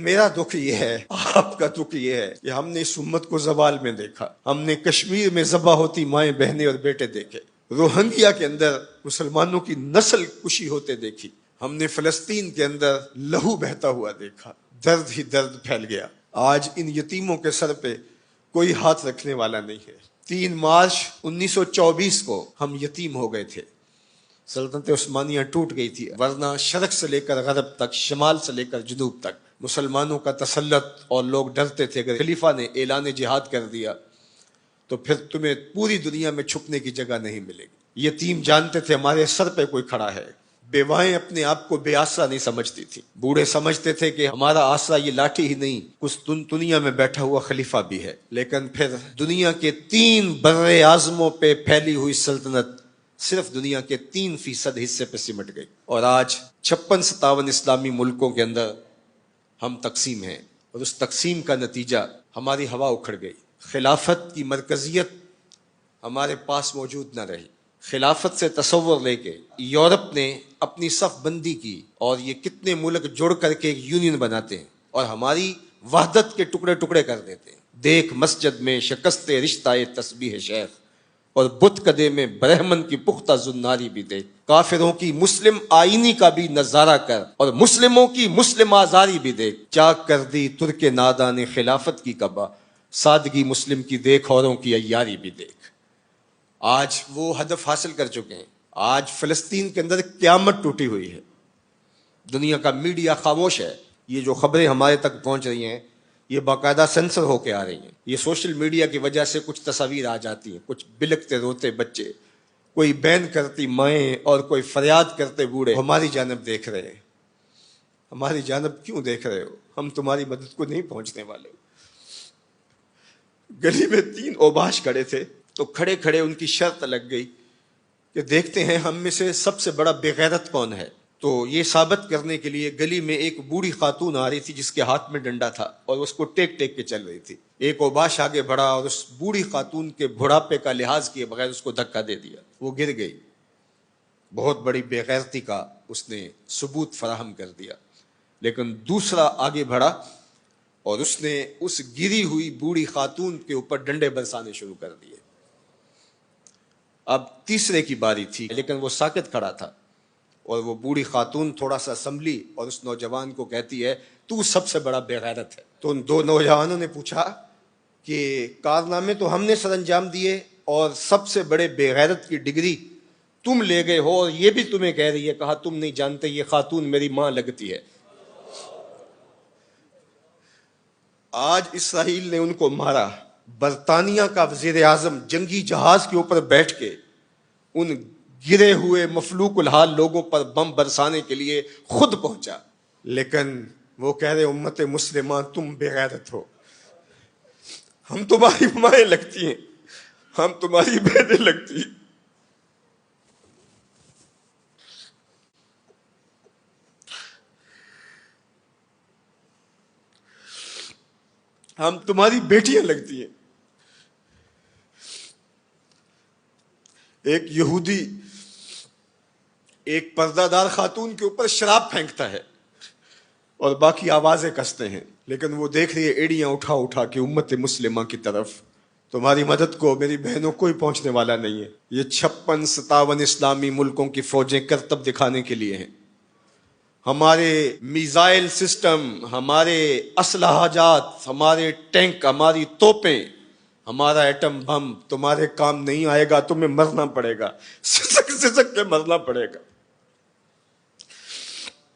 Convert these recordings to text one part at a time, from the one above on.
میرا دکھ یہ ہے، آپ کا دکھ یہ ہے کہ ہم نے اس امت کو زوال میں دیکھا، ہم نے کشمیر میں ذبح ہوتی مائیں بہنیں اور بیٹے دیکھے، روہنگیا کے اندر مسلمانوں کی نسل کشی ہوتے دیکھی، ہم نے فلسطین کے اندر لہو بہتا ہوا دیکھا، درد ہی درد پھیل گیا۔ آج ان یتیموں کے سر پہ کوئی ہاتھ رکھنے والا نہیں ہے۔ 3 مارچ 1924 کو ہم یتیم ہو گئے تھے، سلطنت عثمانیہ ٹوٹ گئی تھی، ورنہ شرق سے لے کر غرب تک، شمال سے لے کر جنوب تک مسلمانوں کا تسلط، اور لوگ ڈرتے تھے اگر خلیفہ نے اعلان جہاد کر دیا تو پھر تمہیں پوری دنیا میں چھپنے کی جگہ نہیں ملے گی۔ یتیم جانتے تھے ہمارے سر پہ کوئی کھڑا ہے، بیوائیں اپنے آپ کو بے آسرا نہیں سمجھتی تھی، بوڑھے سمجھتے تھے کہ ہمارا آسرا یہ لاٹھی ہی نہیں، کچھ دنیا میں بیٹھا ہوا خلیفہ بھی ہے۔ لیکن پھر دنیا کے 3 بر اعظموں پہ پھیلی ہوئی سلطنت صرف دنیا کے 3% حصے پہ سمٹ گئی، اور آج 56-57 اسلامی ملکوں کے اندر ہم تقسیم ہیں، اور اس تقسیم کا نتیجہ ہماری ہوا اکھڑ گئی۔ خلافت کی مرکزیت ہمارے پاس موجود نہ رہی۔ خلافت سے تصور لے کے یورپ نے اپنی صف بندی کی، اور یہ کتنے ملک جڑ کر کے ایک یونین بناتے ہیں اور ہماری وحدت کے ٹکڑے ٹکڑے کر دیتے ہیں۔ دیکھ مسجد میں شکست رشتہ تسبیح شیخ، اور بت کدے میں برہمن کی پختہ زناری بھی دیکھ، کافروں کی مسلم آئینی کا بھی نظارہ کر، اور مسلموں کی مسلم آزاری بھی دیکھ، چاک کر دی ترک نادان خلافت کی کعبہ، سادگی مسلم کی دیکھ اوروں کی عیاری بھی دیکھ۔ آج وہ ہدف حاصل کر چکے ہیں۔ آج فلسطین کے اندر قیامت ٹوٹی ہوئی ہے، دنیا کا میڈیا خاموش ہے، یہ جو خبریں ہمارے تک پہنچ رہی ہیں یہ باقاعدہ سینسر ہو کے آ رہی ہیں۔ یہ سوشل میڈیا کی وجہ سے کچھ تصاویر آ جاتی ہیں، کچھ بلکتے روتے بچے، کوئی بین کرتی مائیں اور کوئی فریاد کرتے بوڑھے ہماری جانب دیکھ رہے ہیں۔ ہماری جانب کیوں دیکھ رہے ہو؟ ہم تمہاری مدد کو نہیں پہنچنے والے۔ گلی میں 3 اوباش کھڑے تھے تو کھڑے کھڑے ان کی شرط لگ گئی کہ دیکھتے ہیں ہم میں سے سب سے بڑا بے غیرت کون ہے۔ تو یہ ثابت کرنے کے لیے گلی میں ایک بوڑھی خاتون آ رہی تھی جس کے ہاتھ میں ڈنڈا تھا، اور اس کو ٹیک ٹیک کے چل رہی تھی۔ ایک اوباش آگے بڑھا اور اس بوڑھی خاتون کے بڑھاپے کا لحاظ کیے بغیر اس کو دھکا دے دیا، وہ گر گئی۔ بہت بڑی بے غیرتی کا اس نے ثبوت فراہم کر دیا۔ لیکن دوسرا آگے بڑھا اور اس نے اس گری ہوئی بوڑھی خاتون کے اوپر ڈنڈے برسانے شروع کر دیے۔ اب تیسرے کی باری تھی، لیکن وہ ساکت کھڑا تھا، اور وہ بوڑھی خاتون تھوڑا سا سنبھلی اور اس نوجوان کو کہتی ہے تو سب سے بڑا بے غیرت ہے۔ تو ان 2 نوجوانوں نے پوچھا کہ کارنامے تو ہم نے سر انجام دیے، اور سب سے بڑے بے غیرت کی ڈگری تم لے گئے ہو، اور یہ بھی تمہیں کہہ رہی ہے۔ کہا تم نہیں جانتے یہ خاتون میری ماں لگتی ہے۔ آج اسرائیل نے ان کو مارا، برطانیہ کا وزیر اعظم جنگی جہاز کے اوپر بیٹھ کے ان گرے ہوئے مفلوق الحال لوگوں پر بم برسانے کے لیے خود پہنچا، لیکن وہ کہہ رہے امت مسلمہ تم بے غیرت ہو، ہم تمہاری مائیں لگتی ہیں، ہم تمہاری بہنیں لگتی ہیں۔ ہم تمہاری بیٹیاں لگتی ہیں۔ ایک یہودی ایک پردہ دار خاتون کے اوپر شراب پھینکتا ہے اور باقی آوازیں کستے ہیں، لیکن وہ دیکھ رہی ہے ایڑیاں اٹھا اٹھا کے امت مسلمہ کی طرف۔ تمہاری مدد کو میری بہنوں کوئی پہنچنے والا نہیں ہے۔ یہ 56-57 اسلامی ملکوں کی فوجیں کرتب دکھانے کے لیے ہیں۔ ہمارے میزائل سسٹم، ہمارے اسلحہ جات، ہمارے ٹینک، ہماری توپیں، ہمارا ایٹم بم تمہارے کام نہیں آئے گا، تمہیں مرنا پڑے گا، سسک سسک کے مرنا پڑے گا۔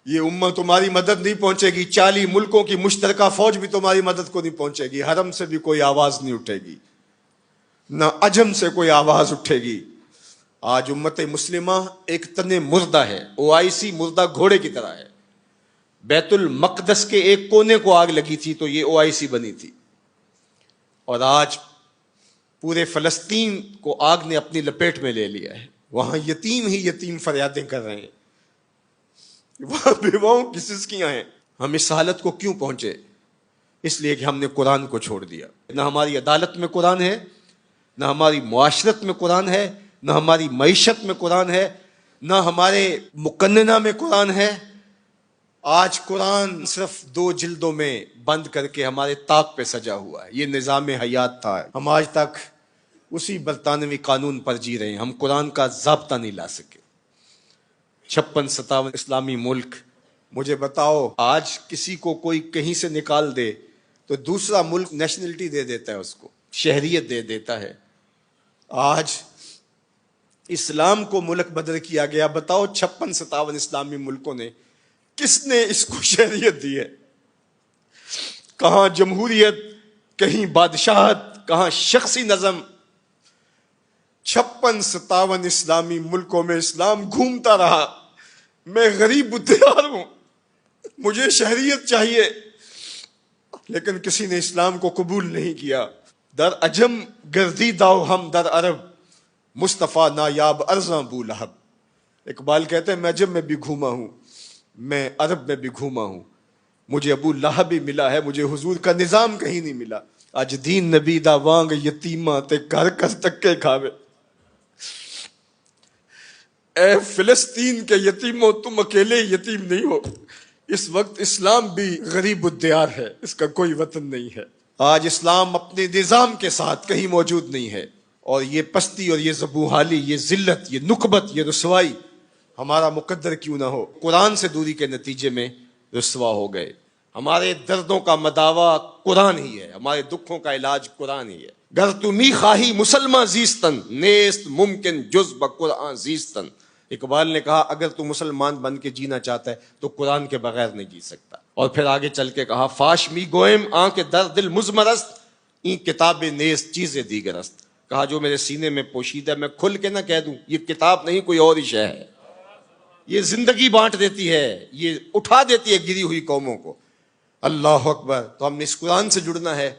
یہ امت تمہاری مدد نہیں پہنچے گی، 40 ملکوں کی مشترکہ فوج بھی تمہاری مدد کو نہیں پہنچے گی، حرم سے بھی کوئی آواز نہیں اٹھے گی، نہ عجم سے کوئی آواز اٹھے گی۔ آج امت مسلمہ ایک تن مردہ ہے، OIC مردہ گھوڑے کی طرح ہے۔ بیت المقدس کے ایک کونے کو آگ لگی تھی تو یہ OIC بنی تھی، اور آج پورے فلسطین کو آگ نے اپنی لپیٹ میں لے لیا ہے۔ وہاں یتیم ہی یتیم فریادیں کر رہے ہیں، وہاں بیواؤں کی سسکیاں ہیں۔ ہم اس حالت کو کیوں پہنچے؟ اس لیے کہ ہم نے قرآن کو چھوڑ دیا۔ نہ ہماری عدالت میں قرآن ہے، نہ ہماری معاشرت میں قرآن ہے، نہ ہماری معیشت میں قرآن ہے، نہ ہمارے مقننہ میں قرآن ہے، آج قرآن صرف 2 جلدوں میں بند کر کے ہمارے طاق پہ سجا ہوا ہے. یہ نظام حیات تھا. ہم آج تک اسی برطانوی قانون پر جی رہے ہیں. ہم قرآن کا ضابطہ نہیں لا سکے. 56-57 اسلامی ملک. مجھے بتاؤ آج کسی کو کوئی کہیں سے نکال دے تو دوسرا ملک نیشنلٹی دے دیتا ہے, اس کو شہریت دے دیتا ہے. آج اسلام کو ملک بدر کیا گیا. بتاؤ 56-57 اسلامی ملکوں نے کس نے اس کو شہریت دی ہے؟ کہاں جمہوریت, کہیں بادشاہت, کہاں شخصی نظم. 56-57 اسلامی ملکوں میں اسلام گھومتا رہا. میں غریب الدیار ہوں, مجھے شہریت چاہیے, لیکن کسی نے اسلام کو قبول نہیں کیا. در عجم گردی داؤ ہم در عرب, مصطفیٰ نایاب ارزاں بو لہب. اقبال کہتے ہیں میں عجم میں بھی گھوما ہوں, میں عرب میں بھی گھوما ہوں, مجھے ابو لہب بھی ملا ہے, مجھے حضور کا نظام کہیں نہیں ملا. آج دین نبی دا وانگ یتیماں تے گھر کر تکے کھاوے. اے فلسطین کے یتیموں تم اکیلے یتیم نہیں ہو. اس وقت اسلام بھی غریب الدیار ہے, اس کا کوئی وطن نہیں ہے. آج اسلام اپنے نظام کے ساتھ کہیں موجود نہیں ہے, اور یہ پستی اور یہ زبوحالی, یہ ذلت, یہ نکبت, یہ رسوائی ہمارا مقدر کیوں نہ ہو. قرآن سے دوری کے نتیجے میں رسوا ہو گئے. ہمارے دردوں کا مداوا قرآن ہی ہے, ہمارے دکھوں کا علاج قرآن ہی ہے. گر تمی خواہی مسلمان زیستن, نیست ممکن جز بقرآن زیستن. اقبال نے کہا اگر تو مسلمان بن کے جینا چاہتا ہے تو قرآن کے بغیر نہیں جی سکتا. اور پھر آگے چل کے کہا فاش می گوئم آنکھ در دل مزمرست, این کتاب نیست چیز دیگرست. کہا جو میرے سینے میں پوشیدہ ہے میں کھل کے نہ کہہ دوں, یہ کتاب نہیں کوئی اور ہی شے ہے. یہ زندگی بانٹ دیتی ہے, یہ اٹھا دیتی ہے گری ہوئی قوموں کو. اللہ اکبر. تو ہم نے اس قرآن سے جڑنا ہے,